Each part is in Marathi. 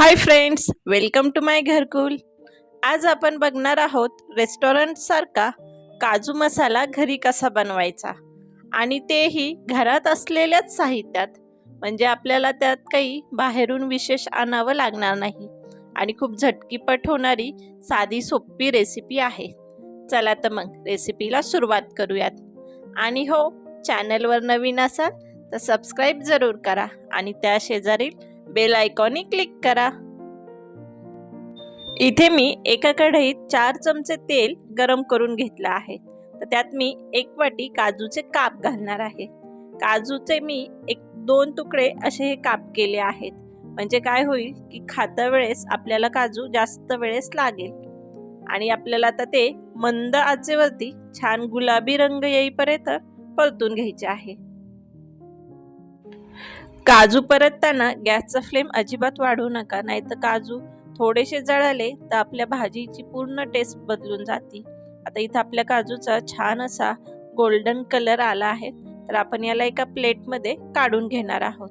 हाय फ्रेंड्स, वेलकम टू माय घरकुल। आज आपण बघणार आहोत रेस्टॉरंट सारखा काजू मसाला घरी कसा बनवायचा, आणि तेही घरात असलेल्याच साहित्यात। म्हणजे आपल्याला त्यात काही बाहेरून विशेष आणावं लागणार नाही आणि खूप झटकीपट होणारी साधी सोपी रेसिपी आहे। चला तर मग रेसिपीला सुरुवात करूयात। आणि हो, चॅनलवर नवीन असाल तर सबस्क्राईब जरूर करा आणि त्या शेजारील बेल आयकॉनही क्लिक करा। इथे मी एका कढईत 4 चमचे तेल गरम करून घेतलं आहे। तर त्यात मी 1 वाटी काजूचे काप घालणार आहे। काजूचे मी 1-2 तुकडे असे हे काप केले आहेत। म्हणजे काय होईल की खाता वेळेस आपल्याला काजू जास्त वेळेस लागेल। आणि आपल्याला आता ते मंद आचेवरती छान गुलाबी रंग येईपर्यंत परतून घ्यायचे आहे। काजू परतताना गॅसचा फ्लेम अजिबात वाढवू नका, नाहीतर काजू थोडेसे जळाले तर आपल्या भाजीची पूर्ण टेस्ट बदलून जाते। आता इथं आपल्या काजूचा छान असा गोल्डन कलर आला आहे, तर आपण याला एका प्लेटमध्ये काढून घेणार आहोत।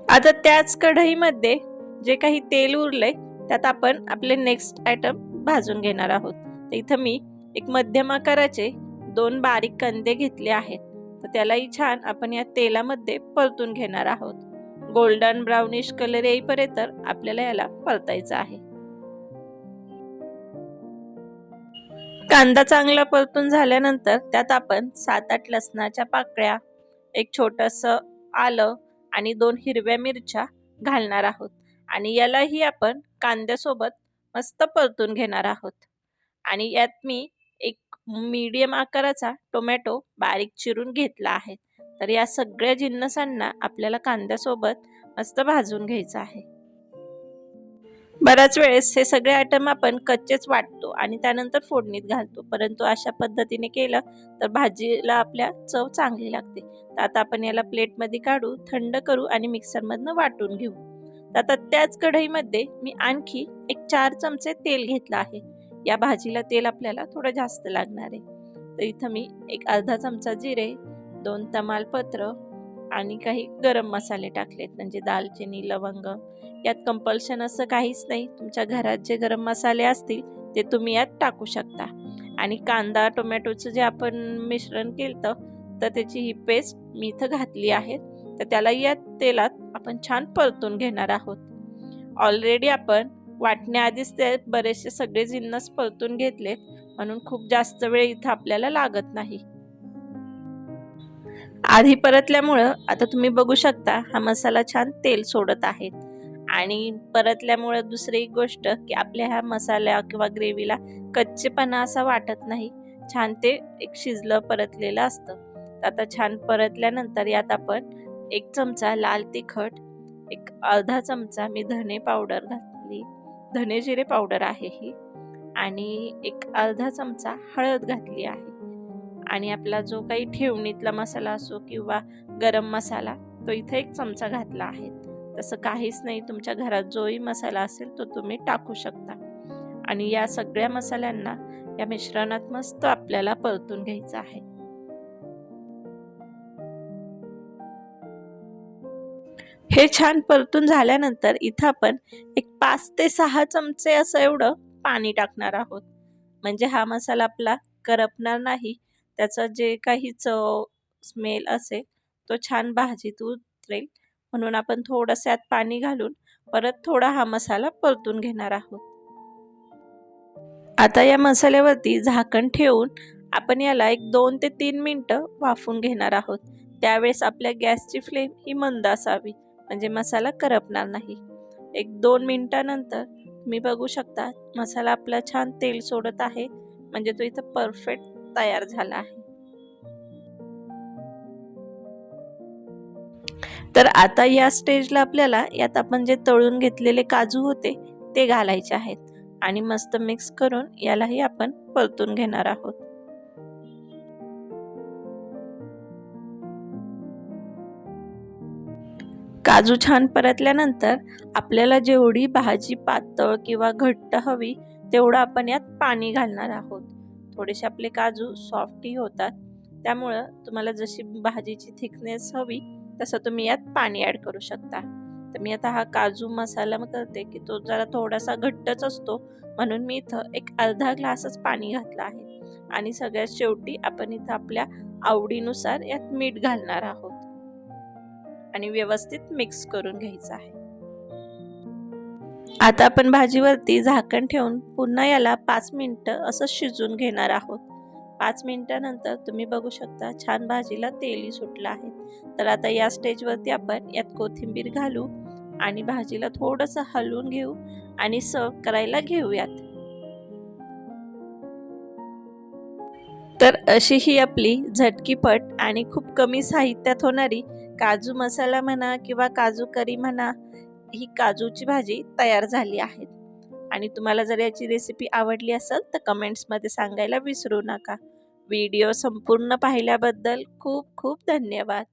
आता त्याच कढईमध्ये जे काही तेल उरले त्यात आपण आपले नेक्स्ट आयटम भाजून घेणार आहोत। तर इथं मी एक मध्यम आकाराचे 2 बारीक कांदे घेतले आहेत। तर त्यालाही छान आपण या तेलामध्ये परतून घेणार आहोत। गोल्डन ब्राउनिश कलर येईपर्यंत आपल्याला याला परतायचा आहे। कांदा चांगला परतून झाल्यानंतर त्यात आपण 7-8 लसणाच्या पाकळ्या, एक छोटंसं आलं आणि 2 हिरव्या मिरच्या घालणार आहोत। आणि यालाही आपण कांद्यासोबत मस्त परतून घेणार आहोत। आणि यात मी एक मीडियम आकाराचा टोमॅटो बारीक चिरून घेतला आहे। तर या सगळ्या जिन्नसांना आपल्याला कांद्यासोबत मस्त भाजून घ्यायचं आहे। बऱ्याच वेळेस हे सगळे आयटम आपण कच्चेच वाटतो आणि त्यानंतर फोडणीत घालतो, परंतु अशा पद्धतीने केलं तर भाजीला आपल्या चव चांगली लागते। तर आता आपण याला प्लेटमध्ये काढू, थंड करू आणि मिक्सरमधनं वाटून घेऊ। तर आता त्याच कढईमध्ये मी आणखी एक 4 चमचे तेल घेतलं आहे। या भाजीला तेल आपल्याला थोडं जास्त लागणार आहे। तर इथं मी एक अर्धा चमचा जिरे, 2 तमालपत्र आणि काही गरम मसाले टाकलेत, म्हणजे दालचिनी, लवंग। यात कंपल्शन असं काहीच नाही, तुमच्या घरात जे गरम मसाले असतील ते तुम्ही यात टाकू शकता। आणि कांदा टोमॅटोचं जे आपण मिश्रण केलं तर त्याची ही पेस्ट मी इथं घातली आहे। तर त्याला या तेलात आपण छान परतून घेणार आहोत। ऑलरेडी आपण वाटण्याआधीच ते बरेचसे सगळे जिन्नस परतून घेतलेत, म्हणून खूप जास्त वेळ इथं आपल्याला लागत नाही। आधी परतल्यामुळं आता तुम्ही बघू शकता हा मसाला छान तेल सोडत आहे। आणि परतल्यामुळे दुसरी एक गोष्ट की आपल्या ह्या मसाल्या किंवा ग्रेव्हीला कच्चेपणा असा वाटत नाही, छान ते एक शिजलं परतलेलं असतं। आता छान परतल्यानंतर यात आपण 1 चमचा लाल तिखट, एक अर्धा चमचा मी धने पावडर घातली, धने जिरे पावडर आहे ही, आणि एक अर्धा चमचा हळद घातली आहे। आणि आपला जो काही ठेवणीतला मसाला असो किंवा गरम मसाला, तो इथे 1 चमचा घातला आहे। तसं काहीच नाही, तुमच्या घरात जोही मसाला असेल तो तुम्ही टाकू शकता। आणि या सगळ्या मसाल्यांना या मिश्रणात मस्त आपल्याला परतून घ्यायचं आहे। हे छान परतून झाल्यानंतर इथं आपण एक 5 ते 6 चमचे असं एवढं पाणी टाकणार आहोत। म्हणजे हा मसाला आपला करपणार नाही, त्याचा जे काही चव स्मेल असेल तो छान भाजीत उतरेल, म्हणून आपण थोडंसं यात पाणी घालून परत थोडा हा मसाला परतून घेणार आहोत। आता या मसाल्यावरती झाकण ठेवून आपण याला एक 2 ते 3 मिनिटं वाफवून घेणार आहोत। त्यावेळेस आपल्या गॅसची फ्लेम ही मंद असावी, म्हणजे मसाला करपणार नाही। 1-2 मिनिटानंतर तुम्ही बघू शकता मसाला आपला छान तेल सोडत आहे, म्हणजे तो इथं परफेक्ट तयार झाला आहे। तर आता या स्टेजला आपल्याला यात आपण जे तळून घेतलेले काजू होते ते घालायचे आहेत आणि मस्त मिक्स करून यालाही आपण परतून घेणार आहोत। काजू छान परतल्यानंतर आपल्याला जेवढी भाजी पातळ किंवा घट्ट हवी तेवढं आपण यात पाणी घालणार आहोत. थोडेसे आपले काजू सॉफ्टही होतात, त्यामुळं तुम्हाला जशी भाजीची थिकनेस हवी तसं तुम्ही यात पाणी ॲड करू शकता. तर मी आता हा काजू मसाला करते की तो जरा थोडासा घट्टच असतो, म्हणून मी इथं एक अर्धा ग्लासच पाणी घातलं आहे. आणि सगळ्यात शेवटी आपण इथं आपल्या आवडीनुसार यात मीठ घालणार आहोत आणि व्यवस्थित मिक्स करून घ्यायचं आहे. आता आपण भाजीवरती झाकण ठेवून पुन्हा याला 5 मिनिटं असं शिजवून घेणार आहोत. 5 मिनिटानंतर तुम्ही बघू शकता छान भाजीला तेलही सुटलं आहे. तर आता या स्टेजवरती आपण यात कोथिंबीर घालू आणि भाजीला थोडंसं हलवून घेऊ आणि सर्व करायला घेऊयात. तर अशी ही आपली झटकीपट आणि खूप कमी साहित्यात होणारी काजू मसाला म्हणा किंवा काजू करी म्हणा, ही काजूची भाजी तयार झाली आहे. आणि तुम्हाला जर याची रेसिपी आवडली असेल तर कमेंट्समध्ये सांगायला विसरू नका. व्हिडिओ संपूर्ण पाहिल्याबद्दल खूप खूप धन्यवाद.